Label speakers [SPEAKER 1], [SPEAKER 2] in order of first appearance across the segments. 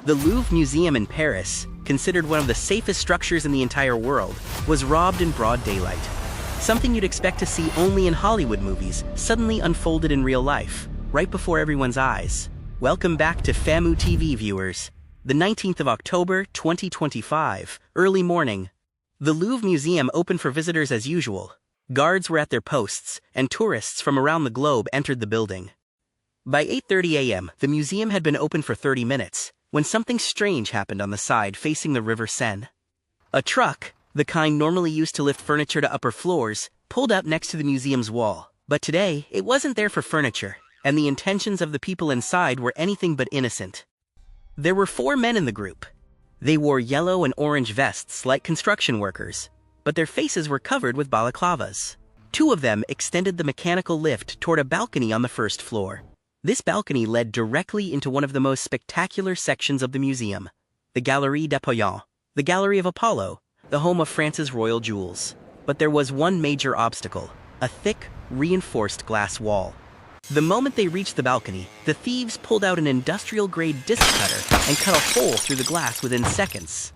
[SPEAKER 1] The Louvre Museum in Paris, considered one of the safest structures in the entire world, was robbed in broad daylight. Something you'd expect to see only in Hollywood movies suddenly unfolded in real life, right before everyone's eyes. Welcome back to FAMU TV viewers. The 19th of October, 2025, early morning. The Louvre Museum opened for visitors as usual. Guards were at their posts, and tourists from around the globe entered the building. By 8:30 a.m., the museum had been open for 30 minutes, when something strange happened on the side facing the River Seine. A truck, the kind normally used to lift furniture to upper floors, pulled up next to the museum's wall. But today, it wasn't there for furniture, and the intentions of the people inside were anything but innocent. There were 4 men in the group. They wore yellow and orange vests like construction workers, but their faces were covered with balaclavas. 2 of them extended the mechanical lift toward a balcony on the first floor. This balcony led directly into one of the most spectacular sections of the museum, the Galerie d'Apollon, the Gallery of Apollo, the home of France's royal jewels. But there was one major obstacle, a thick, reinforced glass wall. The moment they reached the balcony, the thieves pulled out an industrial-grade disc cutter and cut a hole through the glass within seconds.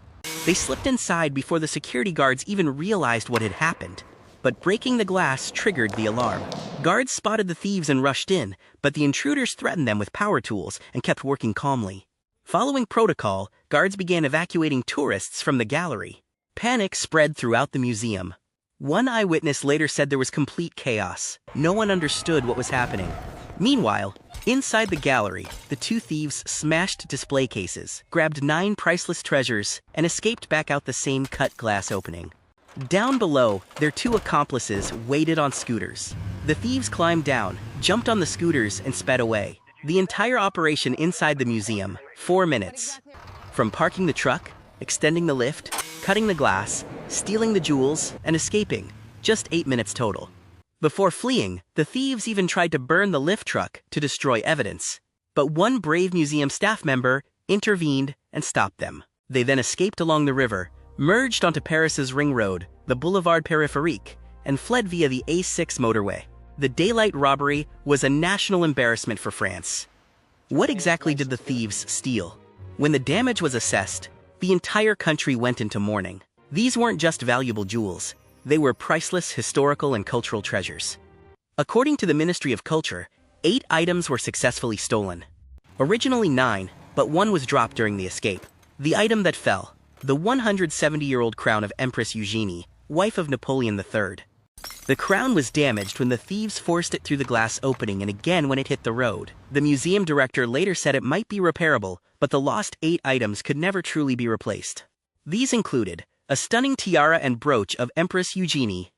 [SPEAKER 1] They slipped inside before the security guards even realized what had happened. But breaking the glass triggered the alarm. Guards spotted the thieves and rushed in, but the intruders threatened them with power tools and kept working calmly. Following protocol, guards began evacuating tourists from the gallery. Panic spread throughout the museum. One eyewitness later said there was complete chaos. No one understood what was happening. Meanwhile, inside the gallery, the 2 thieves smashed display cases, grabbed 9 priceless treasures, and escaped back out the same cut glass opening. Down below, their 2 accomplices waited on scooters. The thieves climbed down, jumped on the scooters, and sped away. The entire operation inside the museum, 4 minutes. From parking the truck, extending the lift, cutting the glass, stealing the jewels, and escaping, just 8 minutes total. Before fleeing, the thieves even tried to burn the lift truck to destroy evidence. But one brave museum staff member intervened and stopped them. They then escaped along the river, merged onto Paris's ring road, the Boulevard Périphérique, and fled via the A6 motorway. The daylight robbery was a national embarrassment for France. What exactly did the thieves steal? When the damage was assessed, the entire country went into mourning. These weren't just valuable jewels, they were priceless historical and cultural treasures. According to the Ministry of Culture, 8 items were successfully stolen. Originally 9, but 1 was dropped during the escape. The item that fell, the 170-year-old crown of Empress Eugénie, wife of Napoleon III. The crown was damaged when the thieves forced it through the glass opening and again when it hit the road. The museum director later said it might be repairable, but the lost 8 items could never truly be replaced. These included a stunning tiara and brooch of Empress Eugénie,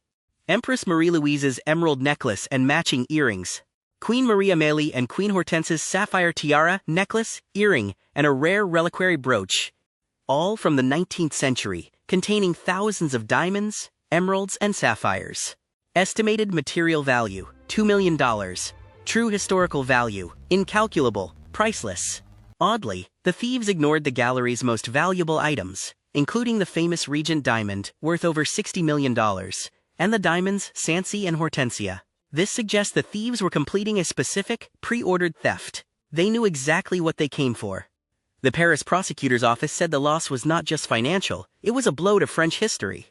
[SPEAKER 1] Empress Marie-Louise's emerald necklace and matching earrings, Queen Marie Amélie and Queen Hortense's sapphire tiara, necklace, earring, and a rare reliquary brooch, all from the 19th century, containing thousands of diamonds, emeralds, and sapphires. Estimated material value, $2 million. True historical value, incalculable, priceless. Oddly, the thieves ignored the gallery's most valuable items, including the famous Regent diamond, worth over $60 million, and the diamonds Sancy and Hortensia. This suggests the thieves were completing a specific, pre-ordered theft. They knew exactly what they came for. The Paris prosecutor's office said the loss was not just financial, it was a blow to French history.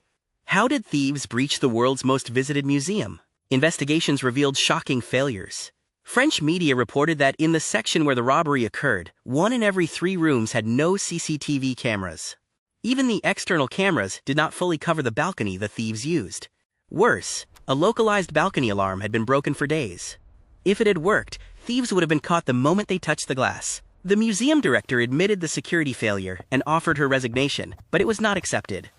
[SPEAKER 1] How did thieves breach the world's most visited museum? Investigations revealed shocking failures. French media reported that in the section where the robbery occurred, 1 in every 3 rooms had no CCTV cameras. Even the external cameras did not fully cover the balcony the thieves used. Worse, a localized balcony alarm had been broken for days. If it had worked, thieves would have been caught the moment they touched the glass. The museum director admitted the security failure and offered her resignation, but it was not accepted.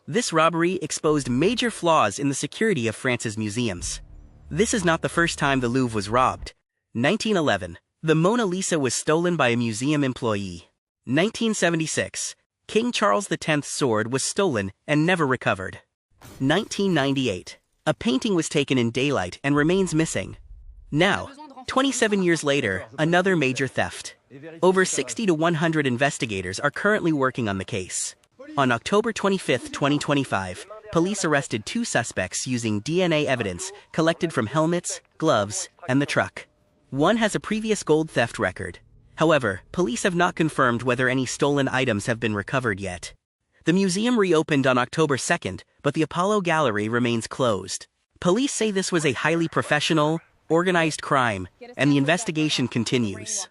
[SPEAKER 1] This robbery exposed major flaws in the security of France's museums. This is not the first time the Louvre was robbed. 1911, the Mona Lisa was stolen by a museum employee. 1976, King Charles X's sword was stolen and never recovered. 1998, a painting was taken in daylight and remains missing. Now, 27 years later, another major theft. Over 60 to 100 investigators are currently working on the case. On October 25, 2025, police arrested 2 suspects using DNA evidence collected from helmets, gloves, and the truck. One has a previous gold theft record. However, police have not confirmed whether any stolen items have been recovered yet. The museum reopened on October 2nd, but the Apollo Gallery remains closed. Police say this was a highly professional, organized crime, and the investigation continues.